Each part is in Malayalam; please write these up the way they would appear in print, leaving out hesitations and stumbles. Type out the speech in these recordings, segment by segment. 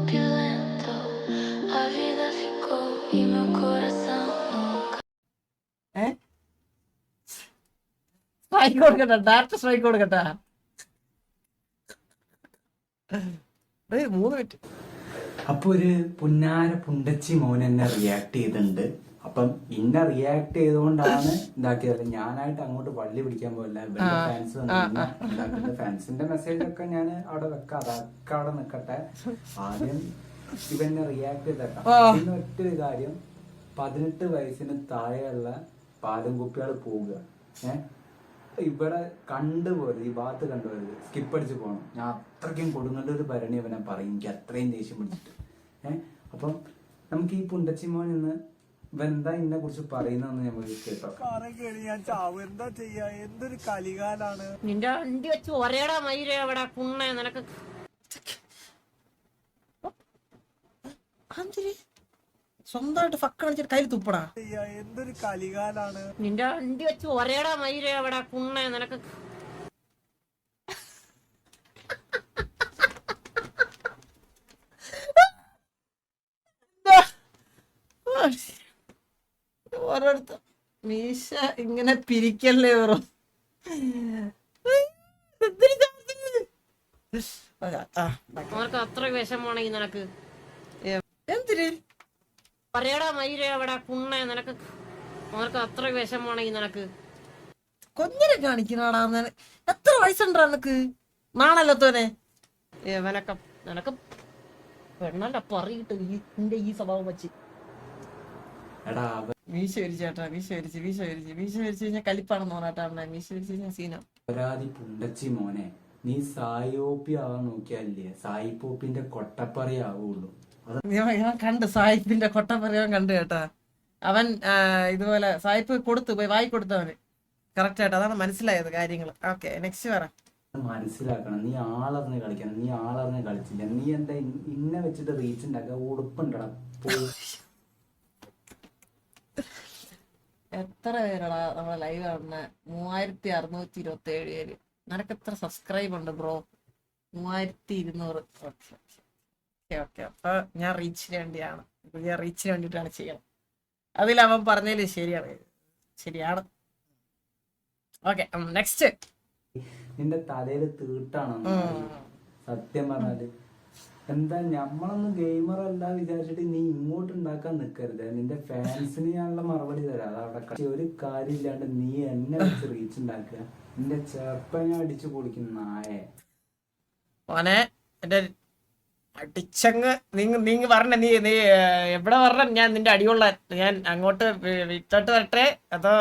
opulento, a vida ficou e meu coração nunca. Strike കൊടുക്കട്ടെ, ഡയറക്റ്റ് സ്ട്രൈക്ക് കൊടുക്കട്ടെ. 3 മിനിറ്റ്. അപ്പൊ ഒരു പുന്നാര പുണ്ടച്ചി മോൻ എന്നെ റിയാക്ട് ചെയ്തിട്ടുണ്ട്. അപ്പം ഇന്നെ റിയാക്ട് ചെയ്തുകൊണ്ടാണ് ഇതാക്കിയത്. ഞാനായിട്ട് അങ്ങോട്ട് വള്ളി പിടിക്കാൻ പോകില്ല. ഫാൻസ് ഉണ്ടാക്കിയിട്ട് ഫാൻസിന്റെ മെസ്സേജ് ഒക്കെ ഞാൻ അവിടെ വെക്കാം, അതൊക്കെ അവിടെ നിക്കട്ടെ. ആദ്യം ഇവന്നെ റിയാക്ട് ചെയ്തേക്കാം. പിന്നെ ഒറ്റൊരു കാര്യം, 18 വയസ്സിന് താഴെയുള്ള പാലും കുപ്പികൾ പോവുക. ഇവിടെ കണ്ടുപോയത്, ഈ ഭാഗത്ത് കണ്ടുപോയത് സ്കിപ്പ് അടിച്ച് പോകണം. ഞാൻ അത്രയ്ക്കും കൊടുങ്ങല്ലൊരു ഭരണി അവനെ പറയും, എനിക്ക് അത്രയും ദേഷ്യം പിടിച്ചിട്ട്. അപ്പം നമുക്ക് ഈ പുണ്ടച്ചിമോൻ ഇന്ന് ഇവെന്താ ഇതിനെ കുറിച്ച് പറയുന്നതെന്ന് നമുക്ക് കേട്ടോ. ഞാൻ ചാവും, എന്താ ചെയ്യാ, എന്തൊരു കലികാലാണ്. നിന്റെ വണ്ടി വെച്ച് ഒരേടാ മയിലേ അവിടെ കുണ്ണേ നിനക്ക്. സ്വന്തമായിട്ട് ഫക്ക് കളിച്ചിട്ട് കയ്യിൽ തുപ്പടാ. എന്തൊരു കലികാലാണ്. നിന്റെ വണ്ടി വെച്ച് ഒരേടാ മയിലേ അവിടെ കുണ്ണേ നിനക്ക്. ഓരോരുത്തർ മീശ ഇങ്ങനെ പിരിക്കല്ലേ വെറും. അവർക്ക് അത്ര വിഷമാണെങ്കിൽ നിനക്ക് എന്തിന് പറയടാ മയിലേ അവിടെ കുണ്ണേ നിനക്ക്. അവർക്ക് അത്ര വിഷമാണെങ്കിൽ നിനക്ക് കൊഞ്ഞിനെ കാണിക്കണാടാ. എത്ര വയസ്സുണ്ടാ നിനക്ക്? നാണല്ലത്തോനെ എവനൊക്കെ നിനക്ക് പെണ്ണല്ല പറയിട്ട് നിന്റെ ഈ സ്വഭാവം വെച്ച്. മീശ വിരിച്ചേട്ടാ, മീശ വിരിച്ച് കഴിഞ്ഞാൽ കലിപ്പാണെന്ന് പറഞ്ഞാട്ടാ. മീശ വിരിച്ച് കഴിഞ്ഞാൽ സീനോ. പരാതി പുണ്ടച്ചി മോനെ, നീ സായിപ്പോപ്പി ആവാൻ നോക്കിയാലേ സായിപ്പോപ്പിന്റെ കൊട്ടപ്പറയേ ആവുള്ളൂ. ഞാൻ കണ്ട് സായിപ്പിന്റെ കൊട്ടപ്പറയാൻ കണ്ടു കേട്ടാ. അവൻ ഇതുപോലെ സായിപ്പ് കൊടുത്തു പോയി വായി കൊടുത്തവന് കറക്റ്റ് ആയിട്ട്. അതാണ് മനസ്സിലായത് കാര്യങ്ങൾ. ഓക്കെ, നെക്സ്റ്റ് പറ. മനസ്സിലാക്കണം, നീ ആളറിഞ്ഞ് കളിക്കണം. നീ ആളറിഞ്ഞ് കളിച്ചില്ല. നീ എന്താ ഇന്നെ വെച്ചിട്ട് റീച്ച് ഉണ്ടാക്കുക? ഉടുപ്പുണ്ടടാ. എത്ര പേരടാ നമ്മളെ ലൈവ് കാണുന്ന? 3627 പേര്. നിനക്ക് എത്ര സബ്സ്ക്രൈബ് ഉണ്ട് ബ്രോ? 3200. ഓക്കെ. അപ്പൊ ഞാൻ റീച്ചിന് വേണ്ടിയാണ്, ഞാൻ റീച്ചിന് വേണ്ടിയിട്ടാണ് ചെയ്യണം. അതിൽ അവൻ പറഞ്ഞതില് ശരിയാണ്. Okay, next. നിന്റെ തലയില് തീട്ടാണോ സത്യം പറഞ്ഞാല്? എന്താ ഞമ്മളൊന്നും ഗെയിമർ അല്ല വിചാരിച്ചിട്ട് നീ ഇങ്ങോട്ട് ഉണ്ടാക്കാൻ നിക്കരുത്. നിന്റെ ഫാൻസിന് ഞാനുള്ള മറുപടി തരാം. അതവിടെ ഒരു കാര്യമില്ലാണ്ട് നീ എന്നെ വെച്ച് റീച്ച് ഉണ്ടാക്കുക. നിന്റെ ചെറുപ്പം ഞാൻ അടിച്ചു പൊളിക്കും നായെ. മോനെ എന്റെ അടിച്ചങ്ങ് നീങ്ങ് പറഞ്ഞ നീ എവിടെ പറഞ്ഞ ഞാൻ നിന്റെ അടിയുള്ള ഞാൻ അങ്ങോട്ട് വിട്ടോട്ട് വരട്ടെ അതോ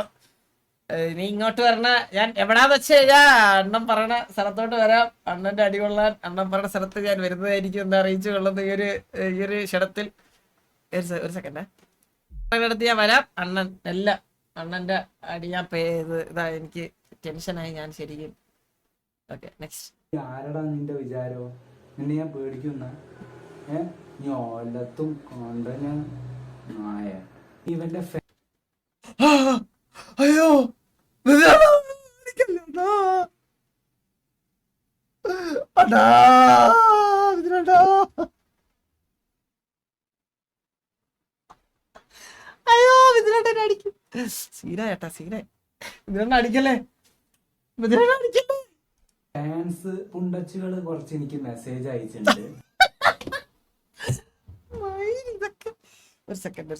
നീ ഇങ്ങോട്ട് വരണ? ഞാൻ എവിടാന്ന് വെച്ച് കഴിഞ്ഞാ അണ്ണൻ പറയണ സ്ഥലത്തോട്ട് വരാം. അണ്ണന്റെ അടി കൊള്ളാൻ അണ്ണൻ പറഞ്ഞ സ്ഥലത്ത് ഞാൻ വരുന്നതായിരിക്കും എന്ന് അറിയിച്ചു കൊള്ളുന്ന ഈ ഒരു ക്ഷണത്തിൽ ഒരു സെക്കൻഡ് അടുത്ത് ഞാൻ വരാം. അണ്ണന്റെ അടി ഞാൻ ഇതാ എനിക്ക് ടെൻഷനായി ഞാൻ ശരിക്കും. Okay, next. ആരടാ നിന്റെ വിചാരോ? നിന്നെ ഞാൻ പേടിക്കുന്ന? നീ ഓലത്തും കൊണ്ട ഞാൻ നായ. ഇവന്റെ അയ്യോ അയ്യോ ഇതിലോട്ടെ അടിക്കും. സീന ചേട്ടാ, സീന ഇതിലോട്ട് അടിക്കല്ലേ, ഇതിലോട്ട് അടിക്കല്ലേ. ഫാൻസ് പുണ്ടച്ചുകള് കുറച്ച് എനിക്ക് മെസ്സേജ് അയച്ചിട്ടുണ്ട്. ഒരു സെക്കൻഡ്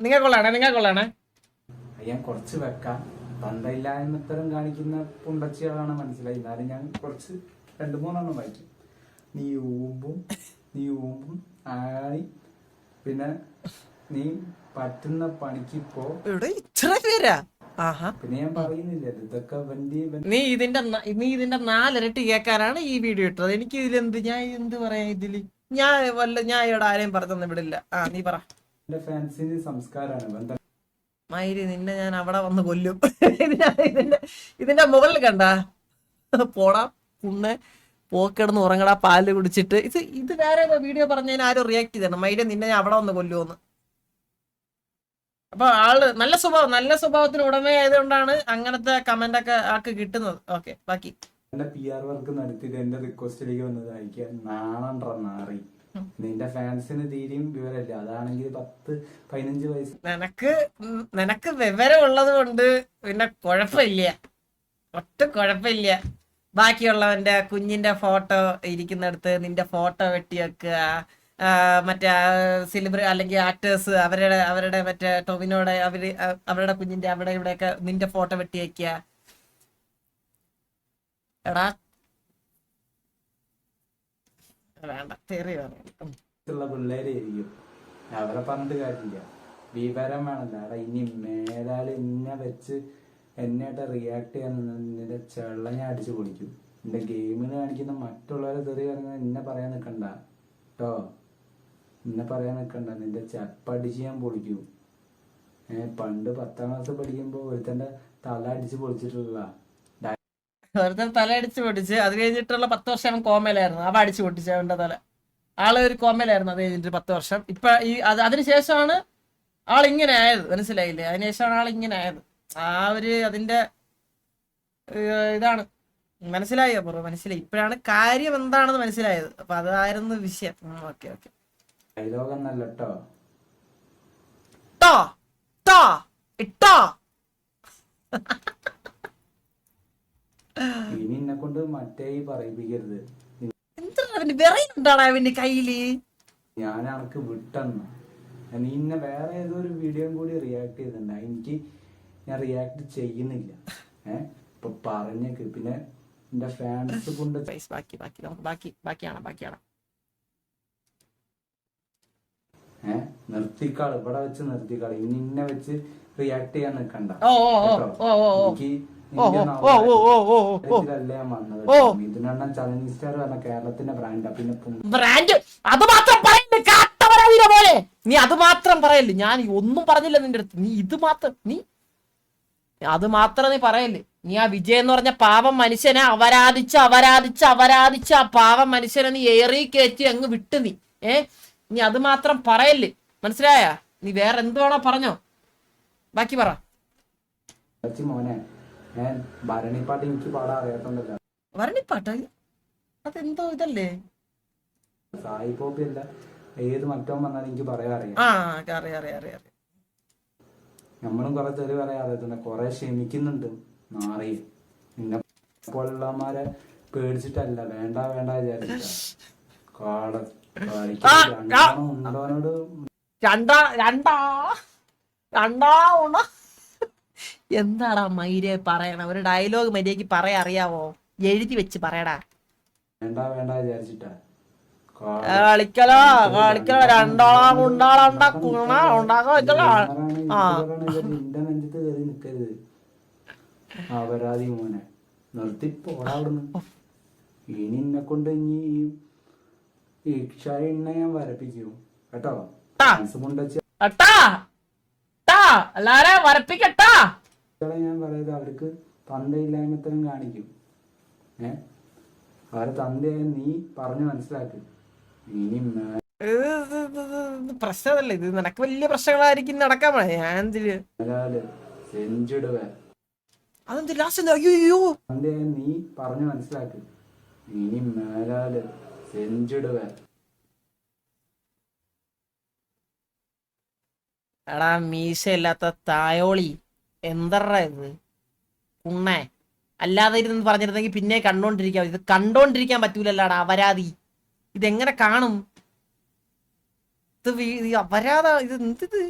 നിങ്ങൾക്കുള്ളാണേ. ഞാൻ കുറച്ച് വെക്കാം. തന്തയില്ലായ്മത്തരം കാണിക്കുന്ന പുണ്ടച്ചികളാണ് മനസ്സിലായി. എന്നാലും ഞാൻ കുറച്ച് 2-3 വായിക്കും. നീ ഊമ്പും ആയി. പിന്നെ നീ പറ്റുന്ന പണിക്കിപ്പോ ഇത്ര പേരാ. പിന്നെ ഞാൻ പറയുന്നില്ല ഇതൊക്കെ നീ ഇതിന്റെ 4 ഇരട്ടി കേൾക്കാനാണ് ഈ വീഡിയോ ഇട്ടത്. എനിക്ക് ഇതിലെന്ത് ഞാൻ എന്ത് പറയാ? ഇതില് ഞാൻ ഇവിടെ ആരെയും പറഞ്ഞൊന്നും വിടില്ല. നീ പറ. ഫാൻസിന് സംസ്കാരമാണ് മയില്, നിന്നെ ഞാൻ അവിടെ വന്ന് കൊല്ലും. ഇതിന്റെ മുകളിൽ കണ്ടാ പോടാ കുണ്ണെ പോക്കിടന്ന് ഉറങ്ങടാ പാല് കുടിച്ചിട്ട്. ഇത് വേറെ വീഡിയോ പറഞ്ഞതിന് ആരും റിയാക്ട് ചെയ്തണം. മയില്, നിന്നെ ഞാൻ അവിടെ വന്ന് കൊല്ലുമെന്ന്. അപ്പൊ ആള് നല്ല സ്വഭാവത്തിന് ഉടമയായതുകൊണ്ടാണ് അങ്ങനത്തെ കമന്റ് ഒക്കെ ആൾക്ക് കിട്ടുന്നത്. ഓക്കെ, ബാക്കി എന്റെ PR വർക്ക് നടത്തിയിട്ട് എന്റെ റിക്വസ്റ്റിലേക്ക് വന്നത് അയക്കാൻ നാണണ്ട നാറി. നിന്റെ ഫാൻസിന് തീരെയും വിവരമില്ല. അതാണെങ്കിൽ 10-15 വയസ്സ്. നിനക്ക് വിവരം ഉള്ളത് കൊണ്ട് പിന്നെ കുഴപ്പമില്ല, ഒട്ടും കുഴപ്പമില്ല. ബാക്കിയുള്ളവന്റെ കുഞ്ഞിന്റെ ഫോട്ടോ ഇരിക്കുന്നിടത്ത് നിന്റെ ഫോട്ടോ വെട്ടി വെക്കുക, മറ്റേ സെലിബ്രിറ്റി അല്ലെങ്കിൽ ആക്ടേഴ്സ് അവരുടെ മറ്റേ ടൊവിനോടെ അവരുടെ കുഞ്ഞിന്റെ അവിടെ ഇവിടെയൊക്കെ നിന്റെ ഫോട്ടോ വെട്ടി വെക്കുക. എടാ വേണ്ട, തെറി വേണം. പിള്ളേരായിരിക്കും, അവരെ പറഞ്ഞിട്ട് കാര്യമില്ല. വിവരം വേണല്ലോ. എടാ ഇനി മേലാല് എന്നെ വെച്ച് എന്നായിട്ട് റിയാക്ട് ചെയ്യാൻ നിന്റെ ചെള്ള ഞാൻ അടിച്ചു പൊളിക്കും. എന്റെ ഗെയിമിന് കാണിക്കുന്ന മറ്റുള്ളവരെ തെറി പറയുന്നത് എന്നെ പറയാൻ നിൽക്കണ്ട കേട്ടോ. എന്നെ പറയാൻ നിൽക്കണ്ട. നിന്റെ ചപ്പടിച്ച് ഞാൻ പൊളിക്കും. പണ്ട് 10ാം ക്ലാസ് പഠിക്കുമ്പോ ഒരുത്തന്റെ തല അടിച്ച് പൊളിച്ചിട്ടുള്ള ഒരുത്തൻ തല അടിച്ചു പൊട്ടിച്ച് അത് കഴിഞ്ഞിട്ടുള്ള 10 വർഷം അവൻ കോമയിലായിരുന്നു. അവ അടിച്ചു പൊട്ടിച്ച് അവന്റെ തല. ആള് ഒരു കോമയിലായിരുന്നു അത് കഴിഞ്ഞിട്ട് 10 വർഷം. ഇപ്പൊ അതിനുശേഷമാണ് ആളിങ്ങനെ ആയത്, മനസ്സിലായില്ലേ? അതിനുശേഷമാണ് ആളിങ്ങനെ ആയത്. അതിന്റെ ഇതാണ് മനസ്സിലായോ ബ്രോ? മനസ്സിലായി. ഇപ്പോഴാണ് കാര്യം എന്താണെന്ന് മനസ്സിലായത്. അപ്പൊ അതായിരുന്നു വിഷയം. Okay okay. ഡയലോഗൊന്നല്ല കേട്ടോ. ഇനി എന്നെ കൊണ്ട് മറ്റേ പറയിപ്പിക്കരുത്. എന്താണ് അവന്റെ കയ്യില്? ഞാൻ അനക്ക് വിട്ടെന്ന നീ ഇന്നെ വേറെ ഏതോ ഒരു വീഡിയോ കൂടി റിയാക്ട് ചെയ്തിട്ടുണ്ടായി. ഞാൻ റിയാക്ട് ചെയ്യുന്നില്ല. ഇപ്പൊ പറഞ്ഞേക്ക്. പിന്നെ എന്റെ ഫാൻസ് കൊണ്ട് ബാക്കിയാണ് നിർത്തിക്കാള്. ഇവിടെ വെച്ച് നിർത്തിക്കാള്. ഇനി ഇന്നെ വെച്ച് റിയാക്ട് ചെയ്യാൻ നിൽക്കണ്ട. ഇതിനെണ്ണം ചലഞ്ച് സ്റ്റാർ പറഞ്ഞ കേരളത്തിന്റെ ബ്രാൻഡാ. പിന്നെ അത് മാത്രം പറയല്ലേ കാട്ടവരാതിനെ പോലെ. നീ അത് മാത്രം പറയല്ലേ. ഞാൻ ഒന്നും പറഞ്ഞില്ല നിന്റെ അടുത്ത്. നീ അത് മാത്രം നീ പറയല്ലേ. നീ ആ വിജയ് എന്ന് പറഞ്ഞ പാവം മനുഷ്യനെ അപരാധിച്ച് ആ പാവം മനുഷ്യനെ നീ ഏറി കയറ്റി അങ്ങ് വിട്ട് നീ നീ അത് മാത്രം പറയല്ലേ, മനസ്സിലായ? നീ വേറെ എന്ത് വേണോ പറഞ്ഞോ, ബാക്കി പറ. മോനെ ഞാൻ ഭരണിപ്പാട്ട് എനിക്ക് പാടാൻ അറിയാത്തോണ്ടല്ലോ. ഭരണിപ്പാട്ട് അതെന്തോ ഇതല്ലേ? സായി പോപ്പി അല്ല, ഏത് മറ്റോ വന്നാലും എനിക്ക് പറയാൻ അറിയാം. അറിയാം. നമ്മളും കുറെ തെറി പറയാൻ അറിയത്തുണ്ട്. കുറെ ക്ഷമിക്കുന്നുണ്ട്. മാറി നിന്നെ പോലുള്ളമാരെ പേടിച്ചിട്ടല്ല, വേണ്ട വിചാരിച്ചിട്ടാ. ഉണ്ടോനോട് എന്താടാ മൈരെ പറയണ? ഒരു ഡയലോഗ് മര്യാദക്ക് പറയാ അറിയാവോ? എഴുതി വെച്ച് പറയടാ. വേണ്ട വിചാരിച്ചിട്ടാ. നിന്റെ നെഞ്ചത്ത് കയറി നിക്കരുത് അപരാധി മോനെ. നിർത്തി പോടാവിടുന്ന്. ഇനി എന്നെ കൊണ്ട് ഇനി ഈ എണ്ണ ഞാൻ വരപ്പിക്കും കേട്ടോ. ഞാൻ പറയുന്നത് അവർക്ക് തന്തയില്ലായ്മത്തരം കാണിക്കും. അവരെ തന്തയായ നീ പറഞ്ഞു മനസ്സിലാക്ക്. ഇനി പ്രശ്നമല്ലേ ഇത്? നിനക്ക് വലിയ പ്രശ്നങ്ങളായിരിക്കും നടക്കാൻ പോണേ. ഞാൻ അയ്യോ നീ പറഞ്ഞു മനസ്സിലാക്ക്. ഇനി മേലാല് സെഞ്ചിടുവ. എടാ മീശയില്ലാത്ത തായോളി, എന്തറാ ഇത് കുണ്ണേ? അല്ലാതെ ഇരുന്ന് പറഞ്ഞിരുന്നെങ്കിൽ പിന്നെ കണ്ടോണ്ടിരിക്കാം. ഇത് കണ്ടോണ്ടിരിക്കാൻ പറ്റൂലല്ലാടാ അപരാധി. ഇതെങ്ങനെ കാണും? ഇത് അപരാധ. ഇത് എന്തിത്?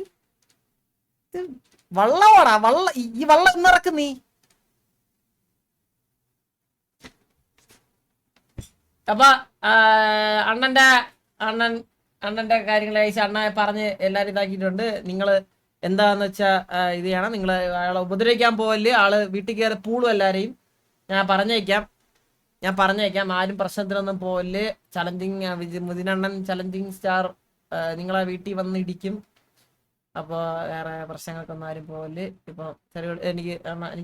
ഇത് വള്ളമാടാ. ഈ വള്ളം എന്നിറക്കും നീ. അപ്പൊ അണ്ണന്റെ കാര്യങ്ങൾ അയച്ച് അണ്ണ പറഞ്ഞ് എല്ലാരും ഇതാക്കിയിട്ടുണ്ട്. നിങ്ങള് എന്താന്ന് വെച്ചാ ഇത് ചെയ്യണം. നിങ്ങള് അയാളെ ഉപദ്രവിക്കാൻ പോവല്ലേ. ആള് വീട്ടിൽ കയറി പൂളും എല്ലാരെയും. ഞാൻ പറഞ്ഞേക്കാം. ആരും പ്രശ്നത്തിനൊന്നും പോവല്ലേ. ചലഞ്ചിങ് മുതിനണ്ണൻ ചലഞ്ചിങ് സ്റ്റാർ നിങ്ങളെ വീട്ടിൽ വന്ന് ഇടിക്കും. അപ്പോൾ വേറെ പ്രശ്നങ്ങൾക്കൊന്നും ആരും പോവല്ലേ. ഇപ്പൊ എനിക്ക്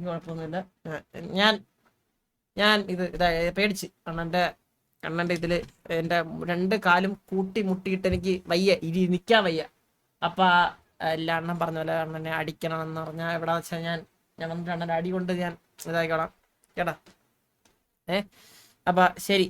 കുഴപ്പമൊന്നുമില്ല. ഞാൻ പേടിച്ച് അണ്ണന്റെ ഇതില് എന്റെ 2 കാലും കൂട്ടി മുട്ടിയിട്ട് എനിക്ക് വയ്യ, നിക്കാൻ വയ്യ. അപ്പൊ എല്ലാ അണ്ണൻ പറഞ്ഞ പോലെ അണ്ണനെ അടിക്കണം എന്ന് പറഞ്ഞാൽ എവിടെ വെച്ചാൽ ഞാൻ വന്നിട്ട് അണ്ണൻ്റെ അടി കൊണ്ട് ഞാൻ ഇതാക്കിക്കോളാം കേട്ടാ. അപ്പൊ ശരി.